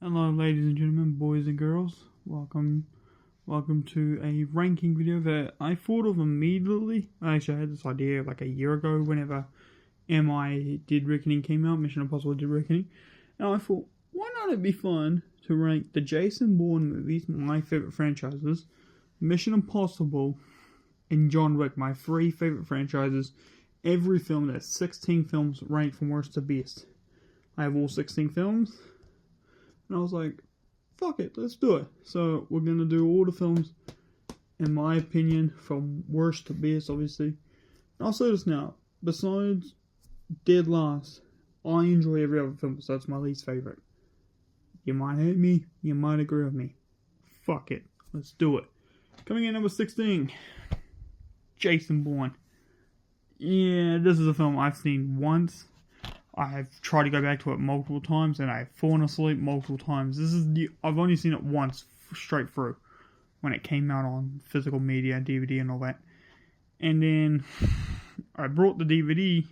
Hello ladies and gentlemen, boys and girls. Welcome to a ranking video that I thought of immediately. Actually, I had this idea like a year ago whenever MI Dead Reckoning came out, Mission Impossible Dead Reckoning. And I thought, why not it be fun to rank the Jason Bourne movies, my favourite franchises, Mission Impossible, and John Wick, my three favourite franchises. Every film, that's 16 films ranked from worst to best. I have all 16 films. And I was like, fuck it, let's do it. So we're going to do all the films, in my opinion, from worst to best, obviously. And I'll say this now, besides Dead Last, I enjoy every other film, so that's my least favourite. You might hate me, you might agree with me. Fuck it, let's do it. Coming in number 16, Jason Bourne. Yeah, this is a film I've seen once. I've tried to go back to it multiple times, and I've fallen asleep multiple times. I've only seen it once straight through, when it came out on physical media, DVD and all that. And then I brought the DVD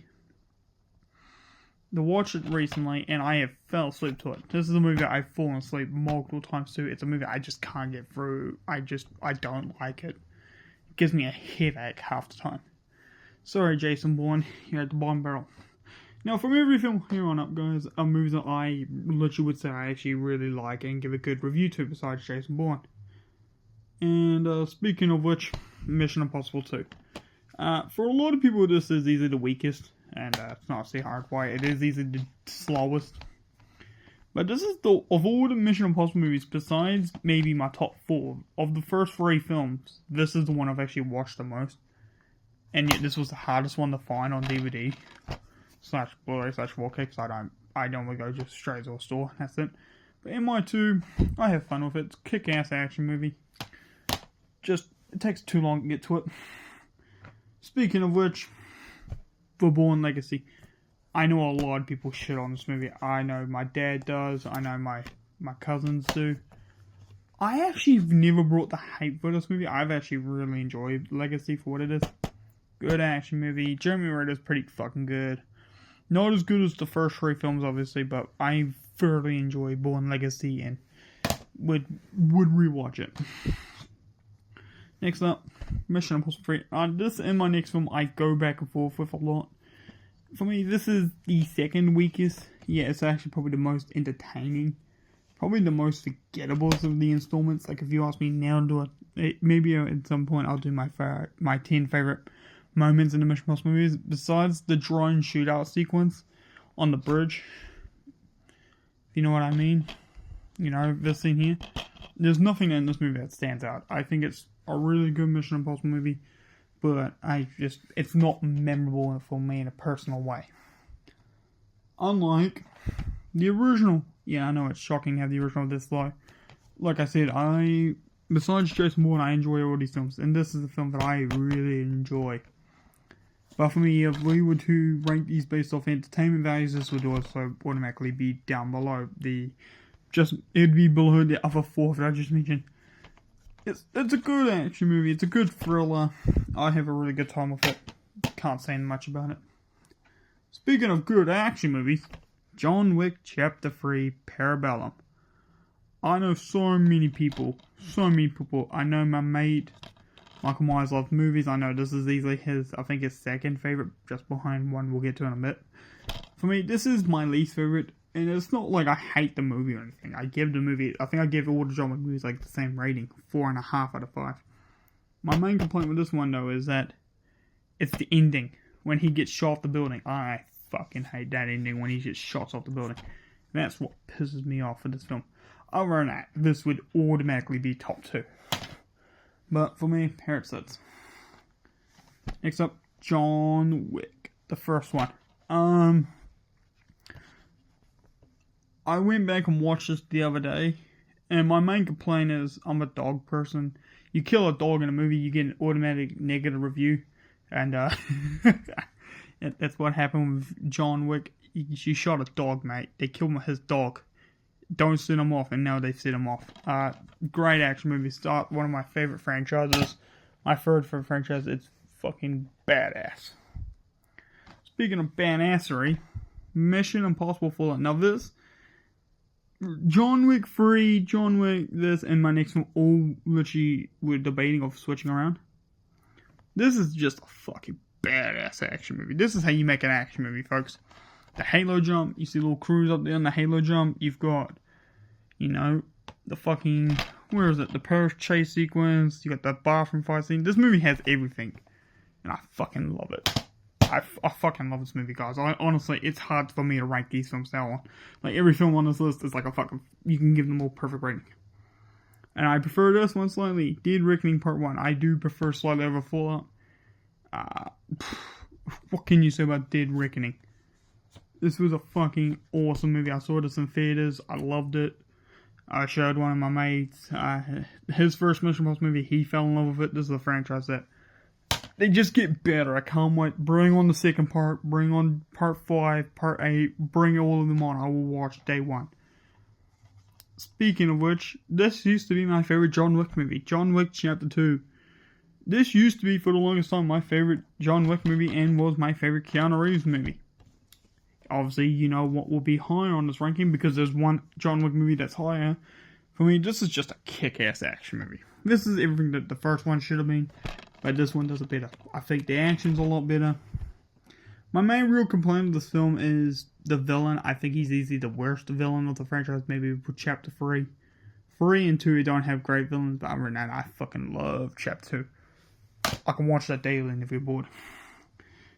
to watch it recently, and I have fell asleep to it. This is a movie that I've fallen asleep multiple times to. It's a movie I just can't get through. I don't like it. It gives me a headache half the time. Sorry, Jason Bourne, you're at the bottom barrel. Now, from every film here on up, guys, are movies that I literally would say I actually really like and give a good review to besides Jason Bourne. And speaking of which, Mission Impossible 2. For a lot of people, this is easily the weakest, and it's not say hard why, it is easily the slowest. But this is of all the Mission Impossible movies, besides maybe my top 4, of the first 3 films, this is the one I've actually watched the most. And yet this was the hardest one to find on DVD. / Blu-ray / 4K, because I don't go just straight to a store, that's it. But MI2, I have fun with it. It's a kick-ass action movie. Just, it takes too long to get to it. Speaking of which, The Bourne Legacy. I know a lot of people shit on this movie. I know my dad does, I know my cousins do. I actually have never brought the hate for this movie. I've actually really enjoyed Legacy for what it is. Good action movie. Jeremy Renner's pretty fucking good. Not as good as the first 3 films, obviously, but I thoroughly enjoy Bourne Legacy and would rewatch it. Next up, Mission Impossible 3. This and my next film I go back and forth with a lot. For me, this is the second weakest. Yeah, it's actually probably the most entertaining. Probably the most forgettable of the installments. Like, if you ask me now to do it, maybe at some point I'll do my 10 favorite moments in the Mission Impossible movies, besides the drone shootout sequence on the bridge. You know what I mean? You know, this scene here. There's nothing in this movie that stands out. I think it's a really good Mission Impossible movie, but it's not memorable for me in a personal way. Unlike the original. Yeah, I know it's shocking to have the original this low. Like I said, besides Jason Bourne, I enjoy all these films, and this is a film that I really enjoy. But for me, if we were to rank these based off entertainment values, this would also automatically be down below it'd be below the other 4 that I just mentioned. It's a good action movie, it's a good thriller. I have a really good time with it. Can't say much about it. Speaking of good action movies, John Wick Chapter 3 Parabellum. I know so many people. I know my mate Michael Myers loves movies. I know this is easily his second favourite, just behind one we'll get to in a bit. For me, this is my least favourite, and it's not like I hate the movie or anything. I give the movie, I think I give all the John Wick movies like the same rating, 4.5 out of 5. My main complaint with this one though is that it's the ending, when he gets shot off the building. I fucking hate that ending when he gets shot off the building. That's what pisses me off with this film. Other than that, this would automatically be top 2. But for me, here it sits. Next up, John Wick, the first one. I went back and watched this the other day, and my main complaint is I'm a dog person. You kill a dog in a movie, you get an automatic negative review, and that's what happened with John Wick. He shot a dog, mate. They killed his dog. Don't set him off, and now they've set him off. Great action movie. Start one of my favorite franchises. My third favorite franchise. It's fucking badass. Speaking of badassery, Mission Impossible Fallout. Now this John Wick 3, John Wick this, and my next one all literally were debating of switching around. This is just a fucking badass action movie. This is how you make an action movie, folks. The Halo jump, you see little crews up there on the Halo jump. You've got, the fucking, where is it? The Paris chase sequence. You got the bathroom fight scene. This movie has everything, and I fucking love it. I fucking love this movie, guys. Honestly, it's hard for me to rank these films now. Like, every film on this list is like a fucking, you can give them all perfect rating. And I prefer this one slightly. Dead Reckoning Part 1. I do prefer slightly over Fallout. What can you say about Dead Reckoning? This was a fucking awesome movie. I saw this in theaters. I loved it. I showed one of my mates. His first Mission Impossible movie, he fell in love with it. This is a franchise that they just get better. I can't wait. Bring on the second part. Bring on part 5, part 8. Bring all of them on. I will watch day one. Speaking of which, this used to be my favorite John Wick movie. John Wick Chapter 2. This used to be, for the longest time, my favorite John Wick movie and was my favorite Keanu Reeves movie. Obviously, you know what will be higher on this ranking because there's one John Wick movie that's higher. For me, this is just a kick-ass action movie. This is everything that the first one should have been, but this one does it better. I think the action's a lot better. My main real complaint of this film is the villain. I think he's easily the worst villain of the franchise, maybe with Chapter 3. 3 and 2 don't have great villains, but other than that, I fucking love Chapter 2. I can watch that daily if you're bored.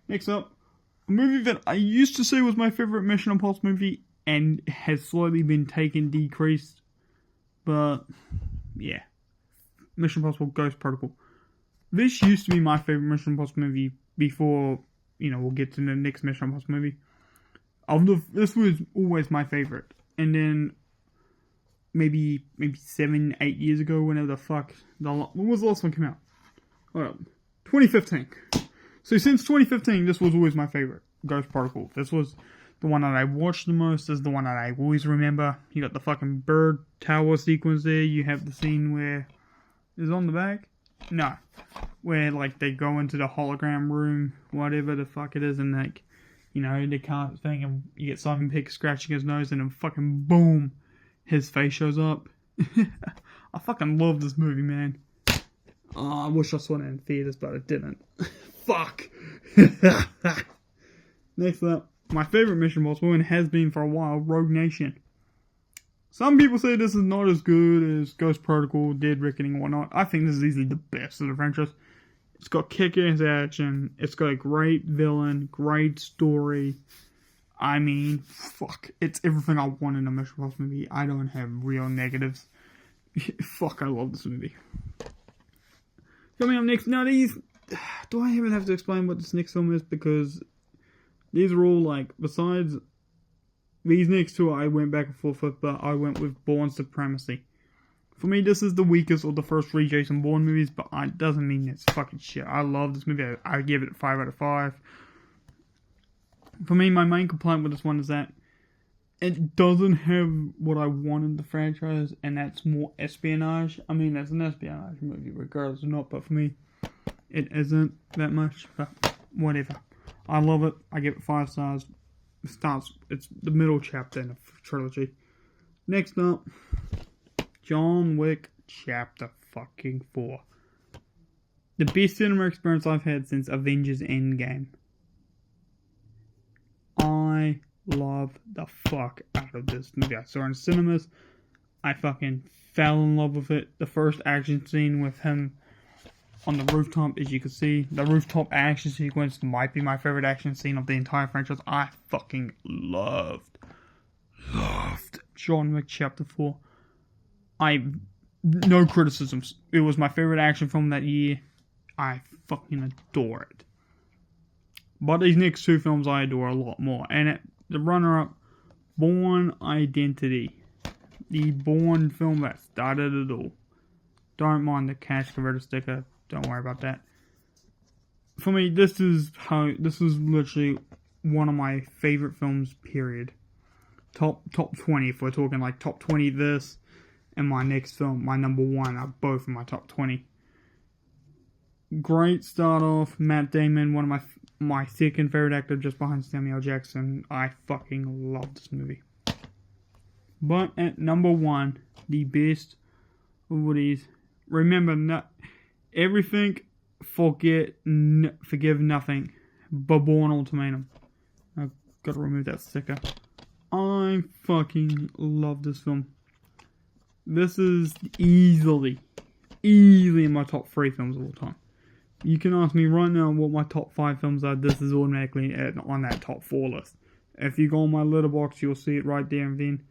Next up, a movie that I used to say was my favorite Mission Impossible movie and has slowly been decreased. But, yeah. Mission Impossible Ghost Protocol. This used to be my favorite Mission Impossible movie before, we'll get to the next Mission Impossible movie. This was always my favorite. And then, maybe 7, 8 years ago, whenever the fuck, when was the last one come out? 2015. So since 2015, this was always my favorite, Ghost Protocol. This was the one that I watched the most. This is the one that I always remember. You got the fucking bird tower sequence there. You have the scene where, is it on the back? No. Where, they go into the hologram room, whatever the fuck it is, and, they can't think, and you get Simon Pegg scratching his nose, and then fucking boom, his face shows up. I fucking love this movie, man. Oh, I wish I saw it in theaters, but I didn't. Fuck. Next up, my favorite Mission Impossible, and has been for a while, Rogue Nation. Some people say this is not as good as Ghost Protocol, Dead Reckoning, and whatnot. I think this is easily the best of the franchise. It's got kick-ass action. It's got a great villain, great story. I mean, fuck. It's everything I want in a Mission Impossible movie. I don't have real negatives. Fuck, I love this movie. Coming up next, now these, do I even have to explain what this next film is? Because these are all besides these next two I went back and forth with, but I went with Bourne Supremacy. For me, this is the weakest of the first 3 Jason Bourne movies, but it doesn't mean it's fucking shit. I love this movie. I give it 5 out of 5. For me, my main complaint with this one is that it doesn't have what I want in the franchise, and that's more espionage. I mean, it's an espionage movie, regardless or not, but for me, it isn't that much, but whatever. I love it. I give it 5 stars. It's the middle chapter in the trilogy. Next up, John Wick Chapter fucking 4. The best cinema experience I've had since Avengers Endgame. I love the fuck out of this movie. I saw it in cinemas. I fucking fell in love with it. The first action scene with him on the rooftop, as you can see, the rooftop action sequence might be my favorite action scene of the entire franchise. I fucking loved John Wick Chapter 4. No criticisms. It was my favorite action film that year. I fucking adore it. But these next 2 films I adore a lot more. And the runner-up, Bourne Identity. The Bourne film that started it all. Don't mind the cash converter sticker. Don't worry about that. For me, this is literally one of my favorite films, period. Top 20, if we're talking top 20 this and my next film, my number 1 are both in my top 20. Great start off. Matt Damon, one of my second favorite actor just behind Samuel L. Jackson. I fucking love this movie. But at number 1, the best of what is. Remember, not everything, forgive nothing. But Bourne Ultimatum. I've got to remove that sticker. I fucking love this film. This is easily in my top 3 films of all time. You can ask me right now what my top 5 films are. This is automatically on that top 4 list. If you go on my letterbox, you'll see it right there, and then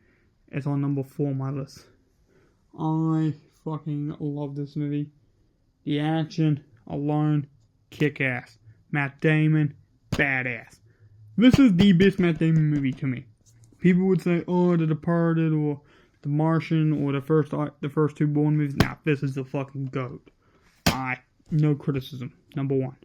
it's on number 4 on my list. I fucking love this movie. The action alone, kick ass. Matt Damon, badass. This is the best Matt Damon movie to me. People would say, oh, The Departed or The Martian or the first 2 Bourne movies. Nah, this is the fucking GOAT. No criticism. Number 1.